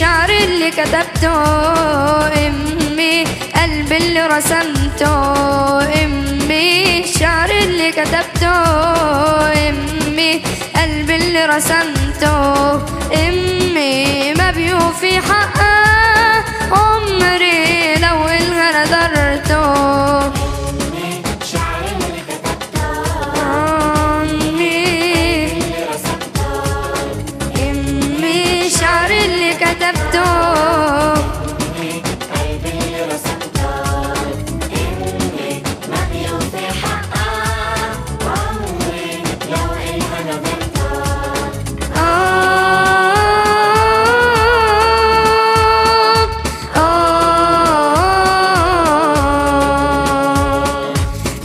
الشعر اللي كتبته، امي قلبي اللي رسمته، امي الشعر اللي كتبته، امي قلبي اللي رسمته، امي ما بيوفي حقها عمري لو إلها نذرته. امي الشعر اللي كتبته، امي اللي رسمته، امي الشعر اللي كتبته، امي قلبي اللي رسمته، امي ما بيوفي حقها عمري لو إلها نذرته.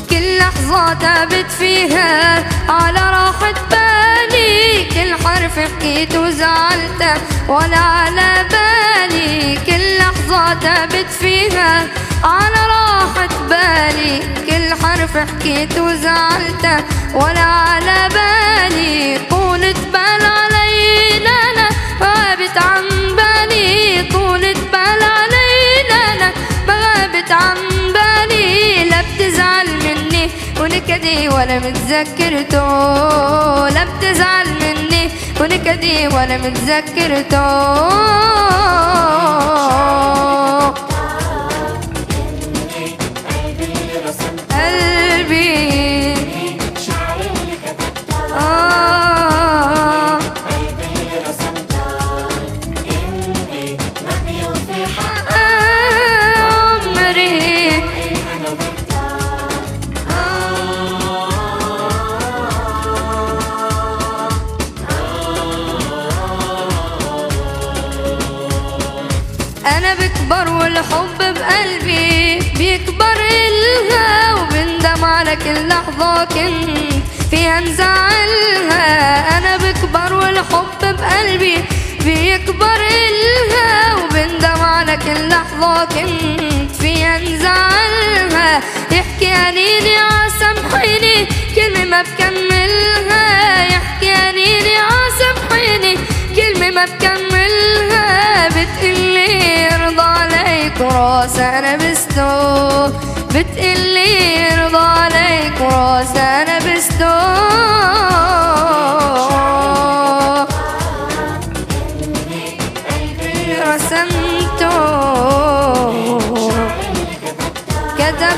كل لحظة تابت فيها على راحة بالي، كل حرف حكيت وزعلته ولا على بالي، كل لحظة تابت فيها على راحة بالي، كل حرف حكيت وزعلته ولا على بالي. طولة بال علي لا لا غابت عن بالي، طولة بال علي لا لا غابت عن بالي. لا بتزعل مني ونكدي ولا متذكرته، لا بتزعل مني ونكدي ولا متذكرته. قلبي الشعر اللي كتبته، قلبي اللي رسمته، امي ما بيوفي حقها عمري إلها نذرته. أنا بكبر والحب بقلبي بيكبر إلها، وبندم على كل لحظة كنت فيها نزعلها. أنا بكبر والحب بقلبي بيكبر إلها، وبندم على كل لحظة كنت فيها نزعلها. يحكي أنيني عسامحيني كلمة ما بكملها، يحكي أنيني عسامحيني كلمة ما بكملها. بتقلي ارضى عليك وراس أنا بستو، بتقلي